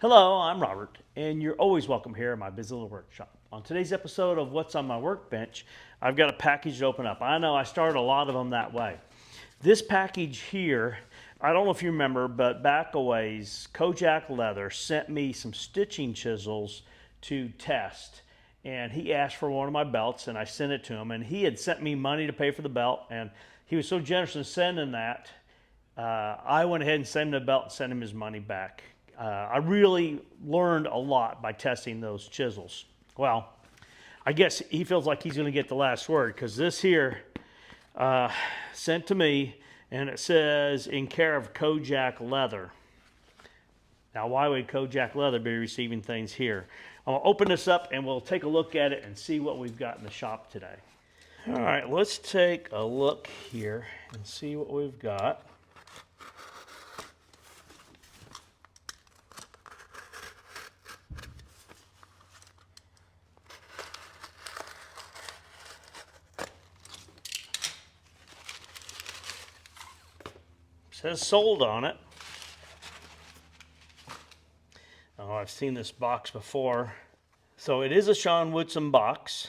Hello, I'm Robert, and you're always welcome here at my busy little workshop. On today's episode of What's on My Workbench, I've got a package to open up. I know I started a lot of them that way. This package here, I don't know if you remember, but back a ways, Kojak Leather sent me some stitching chisels to test. And he asked for one of my belts, and I sent it to him. And he had sent me money to pay for the belt, and he was so generous in sending that, I went ahead and sent him the belt and sent him his money back. I really learned a lot by testing those chisels. Well, I guess he feels like he's going to get the last word, because this here sent to me, and it says in care of Kojak Leather. Now, why would Kojak Leather be receiving things here? I'll open this up and we'll take a look at it and see what we've got in the shop today. All right, let's take a look here and see what we've got. It says sold on it. Oh, I've seen this box before. So it is a Sean Woodsum box.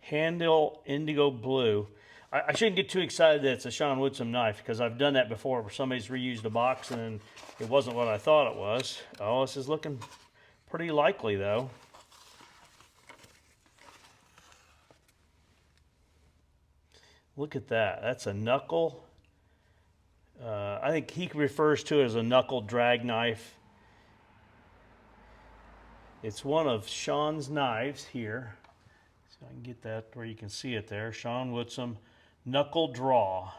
Handle indigo blue. I shouldn't get too excited that it's a Sean Woodsum knife, because I've done that before where somebody's reused a box and it wasn't what I thought it was. Oh, this is looking pretty likely though. Look at that. That's a knuckle. I think he refers to it as a knuckle drag knife. It's one of Sean's knives here. So I can get that where you can see it there. Sean Woodsum knuckle draw.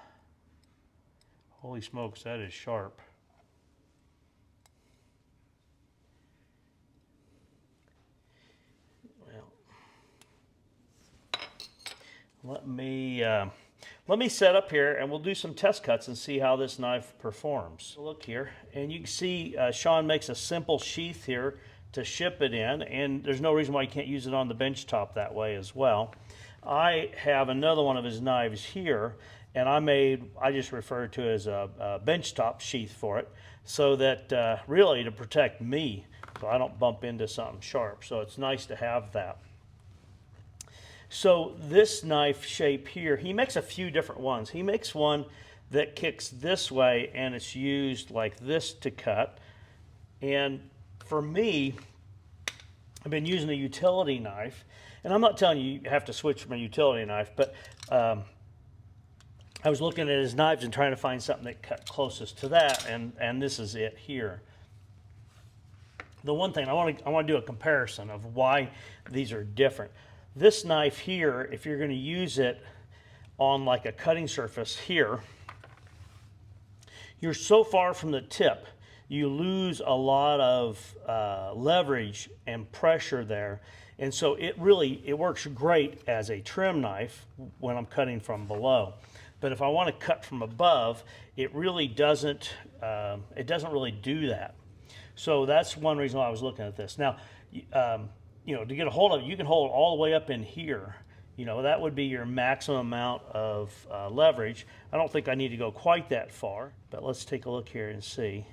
Holy smokes, that is sharp. Well, let me set up here and we'll do some test cuts and see how this knife performs. Look here, and you can see Sean makes a simple sheath here to ship it in, and there's no reason why you can't use it on the bench top that way as well. I have another one of his knives here, and I just refer to it as a bench top sheath for it, so that really to protect me, so I don't bump into something sharp. So it's nice to have that. So this knife shape here, he makes a few different ones. He makes one that kicks this way and it's used like this to cut. And for me, I've been using a utility knife, and I'm not telling you you have to switch from a utility knife, but I was looking at his knives and trying to find something that cut closest to that, and this is it here. The one thing I want to do a comparison of why these are different. This knife here, if you're going to use it on like a cutting surface here, you're so far from the tip, you lose a lot of leverage and pressure there. And so it works great as a trim knife when I'm cutting from below. But if I want to cut from above, it really doesn't really do that. So that's one reason why I was looking at this. Now, to get a hold of it, you can hold all the way up in here. That would be your maximum amount of leverage. I don't think I need to go quite that far, but let's take a look here and see.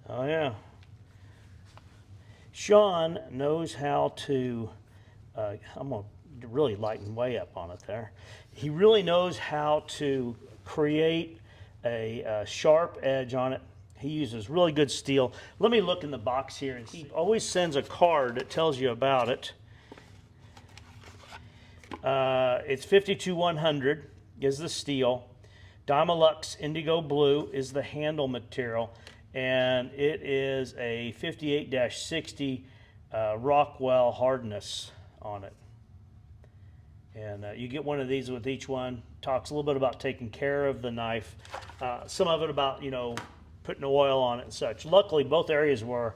Oh yeah. Sean knows how to, I'm going to really lighten way up on it there. He really knows how to create a sharp edge on it. He uses really good steel. Let me look in the box here, and he always sends a card that tells you about it. It's 52-100 is the steel. Diamolux Indigo Blue is the handle material, and it is a 58-60 Rockwell hardness on it. And you get one of these with each one. Talks a little bit about taking care of the knife. Some of it about, putting oil on it and such. Luckily, both areas where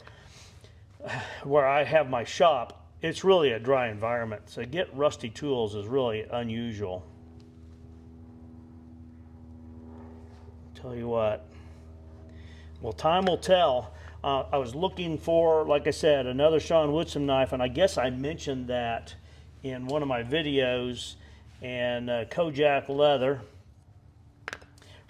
I have my shop, it's really a dry environment. So get rusty tools is really unusual. Tell you what. Well, time will tell. I was looking for, like I said, another Sean Woodsum knife, and I guess I mentioned that in one of my videos, and Kojak Leather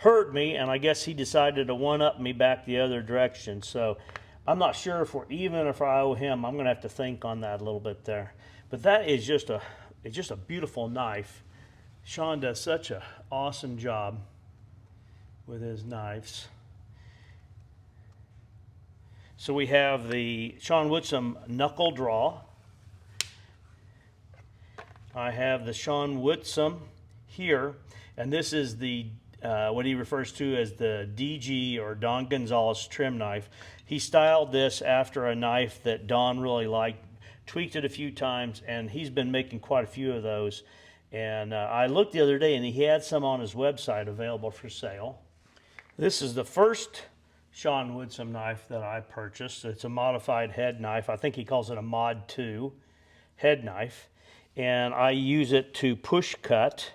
heard me, and I guess he decided to one-up me back the other direction. So I'm not sure if we're even, if I owe him. I'm going to have to think on that a little bit there. But that is just a beautiful knife. Sean does such an awesome job with his knives. So we have the Sean Woodsum knuckle draw. I have the Sean Woodsum here, and this is the what he refers to as the DG or Don Gonzalez trim knife. He styled this after a knife that Don really liked, tweaked it a few times, and he's been making quite a few of those. And I looked the other day, and he had some on his website available for sale. This is the first Sean Woodsum knife that I purchased. It's a modified head knife. I think he calls it a Mod 2 head knife. And I use it to push cut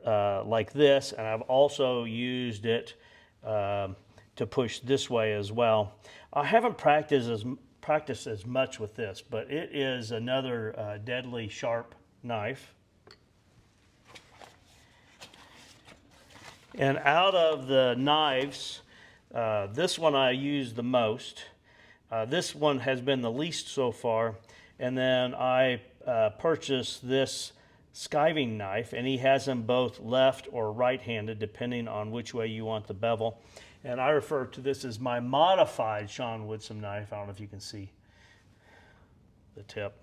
like this, and I've also used it to push this way as well. I haven't practiced as much with this, but it is another deadly sharp knife. And out of the knives, this one I use the most. This one has been the least so far. And then I purchased this skiving knife, and he has them both left or right-handed, depending on which way you want the bevel. And I refer to this as my modified Sean Woodsum knife. I don't know if you can see the tip.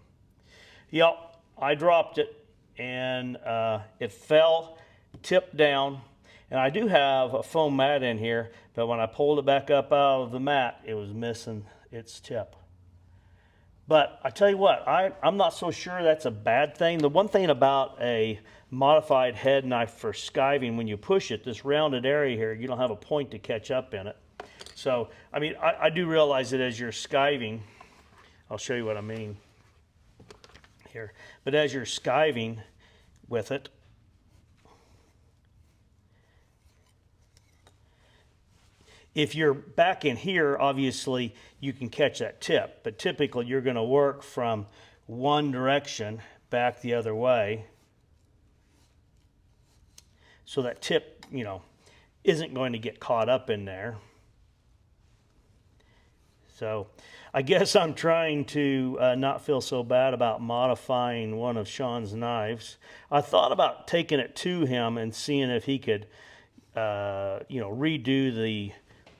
Yep, I dropped it, and it fell, tipped down. And I do have a foam mat in here, but when I pulled it back up out of the mat, it was missing its tip. But I tell you what, I'm not so sure that's a bad thing. The one thing about a modified head knife for skiving, when you push it, this rounded area here, you don't have a point to catch up in it. So, I mean, I do realize that as you're skiving, I'll show you what I mean here. But as you're skiving with it, if you're back in here, obviously you can catch that tip, but typically you're going to work from one direction back the other way. So that tip, you know, isn't going to get caught up in there. So I guess I'm trying to not feel so bad about modifying one of Sean's knives. I thought about taking it to him and seeing if he could, you know, redo the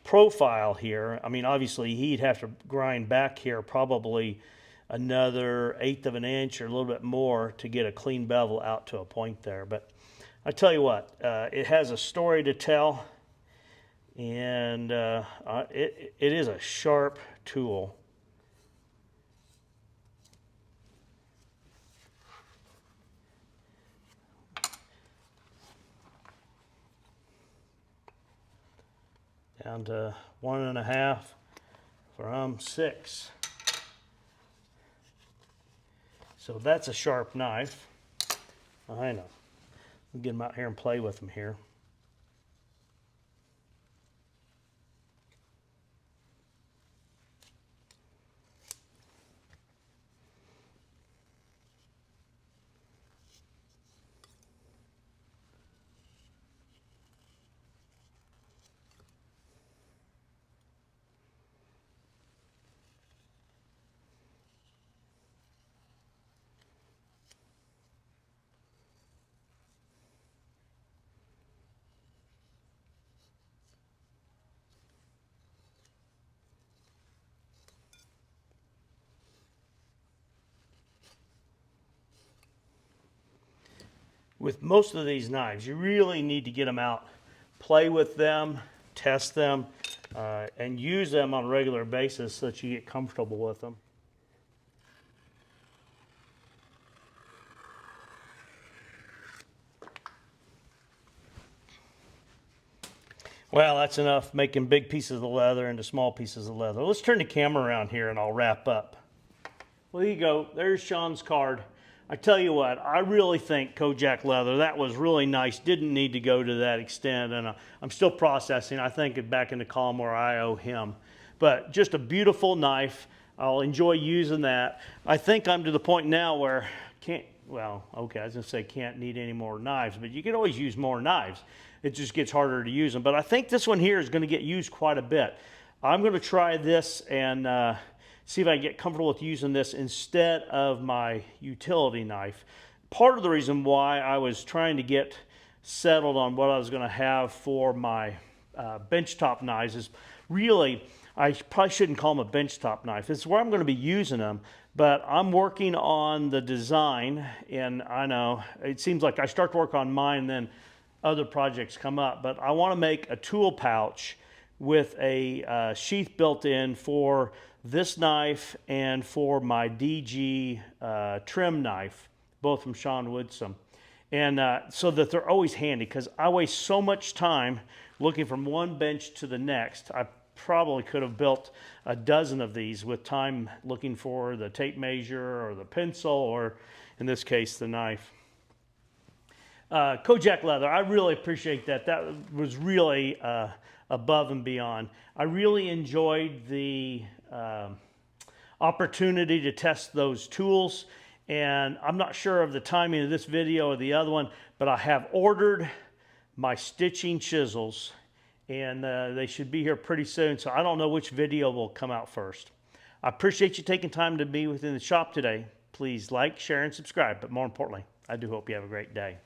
profile here. I mean, obviously he'd have to grind back here probably another 1/8 of an inch or a little bit more to get a clean bevel out to a point there. But I tell you what, it has a story to tell, and it is a sharp tool. Down to 1.5 from 6. So that's a sharp knife. I know. We'll get him out here and play with him here. With most of these knives, you really need to get them out, play with them, test them, and use them on a regular basis so that you get comfortable with them. Well, that's enough making big pieces of leather into small pieces of leather. Let's turn the camera around here and I'll wrap up. Well, there you go. There's Sean's card. I tell you what, I really think Kojak leather, that was really nice. Didn't need to go to that extent, and I'm still processing. I think it back in the column where I owe him. But just a beautiful knife. I'll enjoy using that. I think I'm to the point now where I was going to say can't need any more knives, but you can always use more knives. it just gets harder to use them. But I think this one here is going to get used quite a bit. I'm going to try this and see if I can get comfortable with using this instead of my utility knife. Part of the reason why I was trying to get settled on what I was going to have for my benchtop knives is really, I probably shouldn't call them a benchtop knife. It's where I'm going to be using them, but I'm working on the design, and I know it seems like I start to work on mine and then other projects come up, but I want to make a tool pouch with a sheath built in for this knife and for my DG trim knife, both from Sean Woodsum. And so that they're always handy, because I waste so much time looking from one bench to the next. I probably could have built a dozen of these with time looking for the tape measure or the pencil, or in this case, the knife. Kojak leather, I really appreciate that. That was really above and beyond. I really enjoyed the opportunity to test those tools, and I'm not sure of the timing of this video or the other one, but I have ordered my stitching chisels, and they should be here pretty soon, so I don't know which video will come out first. I appreciate you taking time to be within the shop today. Please like, share, and subscribe, but more importantly, I do hope you have a great day.